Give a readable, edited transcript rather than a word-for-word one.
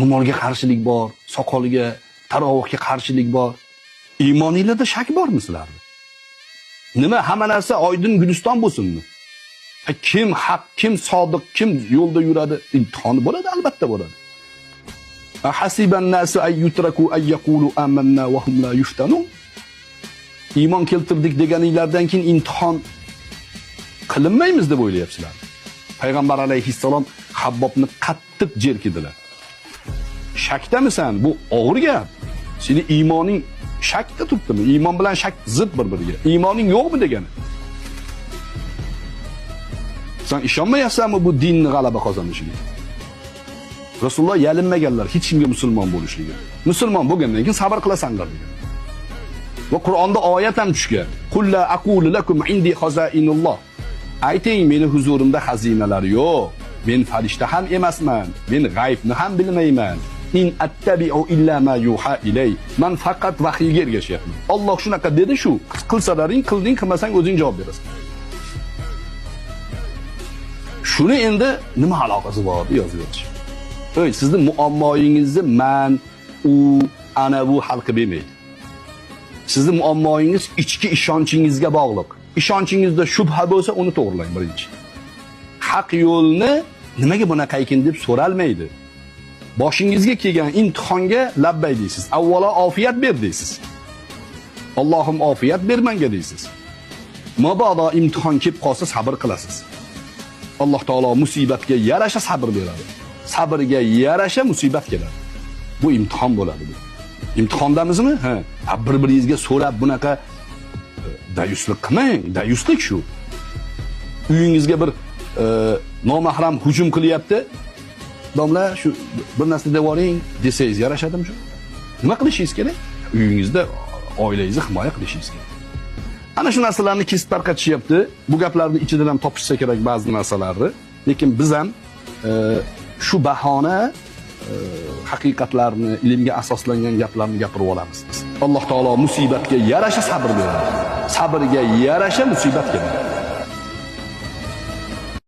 Ro'molga qarshilik bor, soqoliga, tarovihga qarshilik bor. Iymoningizda shak bormi sizlarda? Nima hamma narsa oydin guliston bo'lsinmi? Kim haq, kim sodiq, kim yo'lda yuradi? İmtihoni bo'ladi, albatta bo'ladi. Hasiban nasu ay yutraku ay yaqulu amanna wa hum la yuftanun. Iymon keltirdik deganinglardan keyin imtihon qilinmaymiz deb o'ylayapsizlar. Payg'ambar alayhissalom Habbobni qattiq jerkidilar. Shakdamisan? Bu og'ir gap. Seni iymoning shakda turibdimi? Iymon bilan shak zid bir-biriga. Iymoning yo'qmi degani? Sen ishonmayapsanmi bu dinni g'alaba qozonishiga? Rasululloh yalinmaganlar hech kimga musulmon bo'lishligi. Musulmon bo'lgandan keyin sabr qilasanlar degan. Va Qur'onda oyat ham tushgan. Qul la aqulu lakum indi khazainulloh. Ayting, meni huzurimda xazinalar yo'q. Men farishta ham emasman. Men g'aybni ham bilmayman. In attabi'u illa ma yuha ilay. Man faqat vahiyga ergashyapman. Alloh shunaqa dedi shu. Qilsalaring qilding, qilmasang o'zing javob berasan. Shuni endi nima aloqasi bor deb yozib o'tish. O'y, sizning muammoyingizni men, u, ana bu hal qilib bermaydi. Sizning muammoyingiz ichki ishonchingizga bog'liq. Ishonchingizdagi shubha bo'lsa, uni to'g'rilang birinchi. Haq yo'lni nimaga bunaqa ekan deb so'ralmaydi. Boshingizga kelgan imtihonga labbay deysiz. Avvalo ofiyat ber deysiz. Allohim ofiyat ber menga deysiz. Mabodo imtihon kelib qolsa sabr qilasiz. Alloh taolo musibatga yarasha sabr beradi. Sabrga yarasha musibat keladi. Bu imtihon bo'ladi bu. İmtihondamizmi? Ha, bir-biringizga so'rab bunaqa dayuslik qilmang. Dayuslik shu. Uyingizga bir nomahram hujum qilyapti. Domla shu bir narsa devoring desangiz yarashadimi shu? Nima qilishingiz kerak? Uyingizda oilangizni himoya qilishingiz kerak. Ana shu narsalarni kesib tarqatishyapti. Bu gaplarni ichidan ham topishsa kerak ba'zi narsalarni. Lekin biz ham shu bahona haqiqatlarni, ilmga asoslangan gaplarni gapirib olamiz. Alloh taolo musibatga yarasha sabr beradi. Sabrga yarasha musibat keladi.